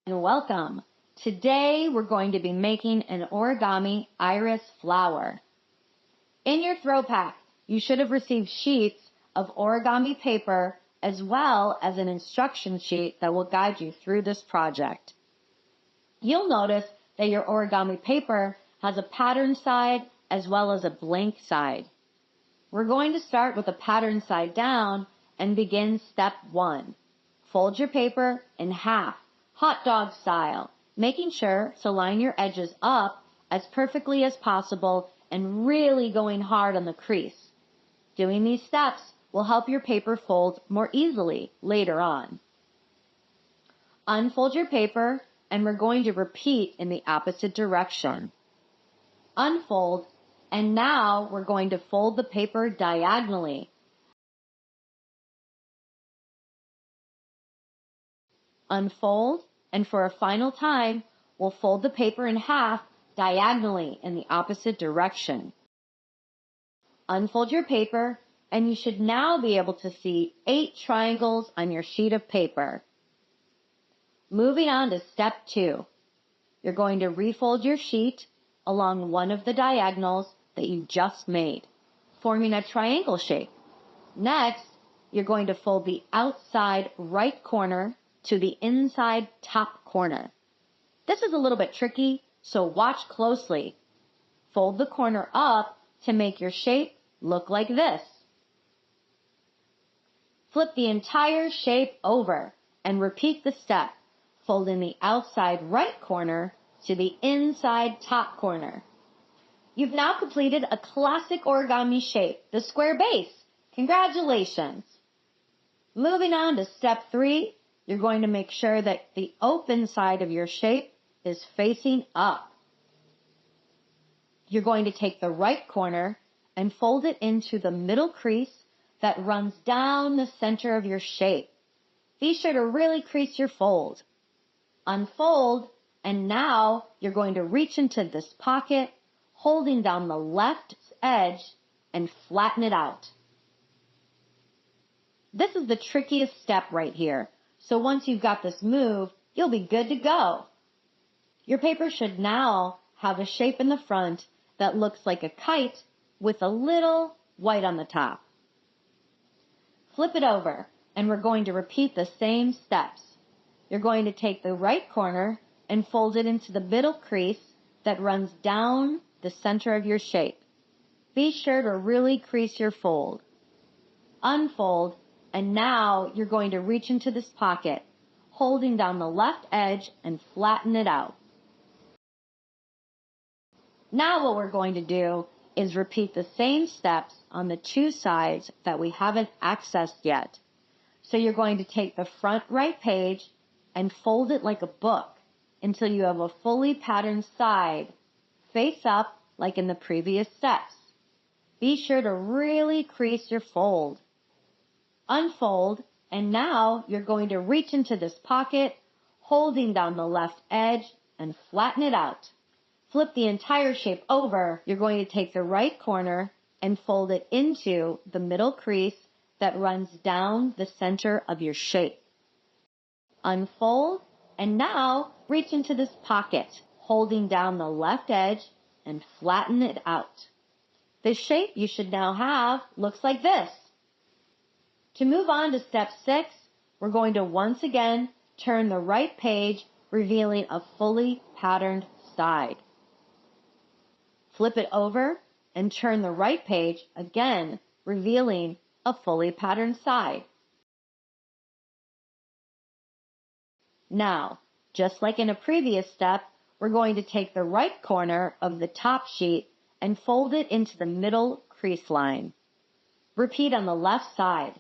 And welcome. Today we're going to be making an origami iris flower. In your throw pack, you should have received sheets of origami paper as well as an instruction sheet that will guide you through this project. You'll notice that your origami paper has a pattern side as well as a blank side. We're going to start with the pattern side down and begin step 1. Fold your paper in half, hot dog style, making sure to line your edges up as perfectly as possible and really going hard on the crease. Doing these steps will help your paper fold more easily later on. Unfold your paper and we're going to repeat in the opposite direction. Unfold, and now we're going to fold the paper diagonally. Unfold, and for a final time, we'll fold the paper in half diagonally in the opposite direction. Unfold your paper, and you should now be able to see 8 triangles on your sheet of paper. Moving on to step 2. You're going to refold your sheet along one of the diagonals that you just made, forming a triangle shape. Next, you're going to fold the outside right corner to the inside top corner. This is a little bit tricky, so watch closely. Fold the corner up to make your shape look like this. Flip the entire shape over and repeat the step, folding the outside right corner to the inside top corner. You've now completed a classic origami shape, the square base. Congratulations! Moving on to step 3, you're going to make sure that the open side of your shape is facing up. You're going to take the right corner and fold it into the middle crease that runs down the center of your shape. Be sure to really crease your fold. Unfold, and now you're going to reach into this pocket, holding down the left edge and flatten it out. This is the trickiest step right here. So once you've got this move, you'll be good to go. Your paper should now have a shape in the front that looks like a kite with a little white on the top. Flip it over, and we're going to repeat the same steps. You're going to take the right corner and fold it into the middle crease that runs down the center of your shape. Be sure to really crease your fold. Unfold, and now you're going to reach into this pocket, holding down the left edge and flatten it out. Now what we're going to do is repeat the same steps on the 2 sides that we haven't accessed yet. So you're going to take the front right page and fold it like a book until you have a fully patterned side, face up like in the previous steps. Be sure to really crease your fold. Unfold, and now you're going to reach into this pocket, holding down the left edge and flatten it out. Flip the entire shape over. You're going to take the right corner and fold it into the middle crease that runs down the center of your shape. Unfold, and now reach into this pocket, holding down the left edge and flatten it out. The shape you should now have looks like this. To move on to step 6, we're going to once again turn the right page, revealing a fully patterned side. Flip it over and turn the right page again, revealing a fully patterned side. Now, just like in a previous step, we're going to take the right corner of the top sheet and fold it into the middle crease line. Repeat on the left side.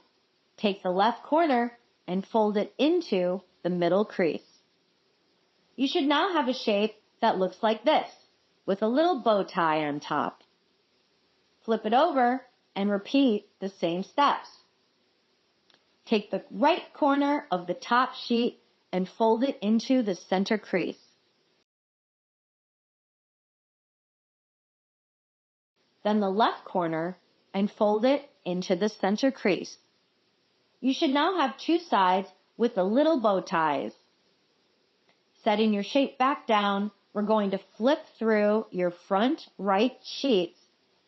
Take the left corner and fold it into the middle crease. You should now have a shape that looks like this, with a little bow tie on top. Flip it over and repeat the same steps. Take the right corner of the top sheet and fold it into the center crease. Then the left corner and fold it into the center crease. You should now have 2 sides with the little bow ties. Setting your shape back down, we're going to flip through your front right sheets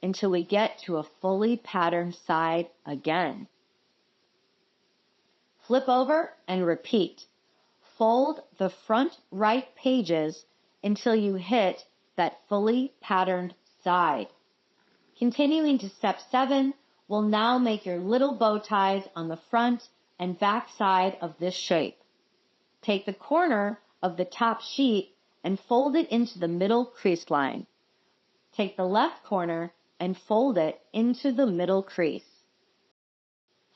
until we get to a fully patterned side again. Flip over and repeat. Fold the front right pages until you hit that fully patterned side. Continuing to step 7, we'll now make your little bow ties on the front and back side of this shape. Take the corner of the top sheet and fold it into the middle crease line. Take the left corner and fold it into the middle crease.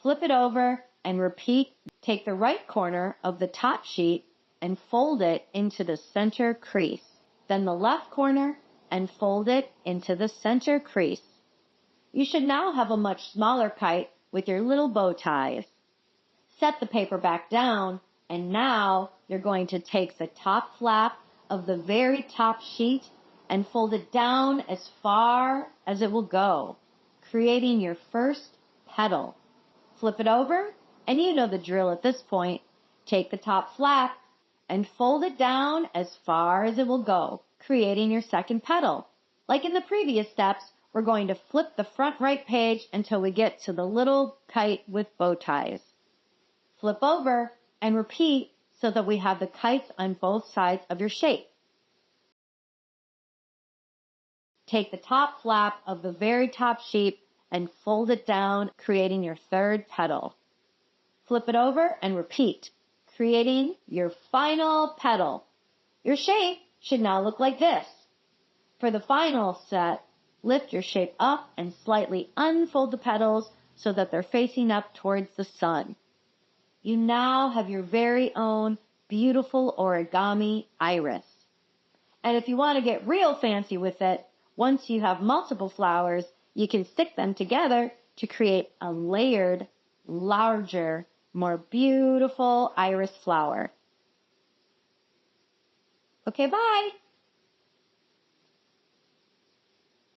Flip it over and repeat. Take the right corner of the top sheet and fold it into the center crease. Then the left corner and fold it into the center crease. You should now have a much smaller kite with your little bow ties. Set the paper back down, and now you're going to take the top flap of the very top sheet and fold it down as far as it will go, creating your first petal. Flip it over, and you know the drill at this point. Take the top flap and fold it down as far as it will go, creating your second petal. Like in the previous steps, we're going to flip the front right page until we get to the little kite with bow ties. Flip over and repeat so that we have the kites on both sides of your shape. Take the top flap of the very top sheet and fold it down, creating your third petal. Flip it over and repeat, creating your final petal. Your shape should now look like this. For the final set, lift your shape up and slightly unfold the petals so that they're facing up towards the sun. You now have your very own beautiful origami iris. And if you want to get real fancy with it, once you have multiple flowers, you can stick them together to create a layered, larger, more beautiful iris flower. Okay, bye!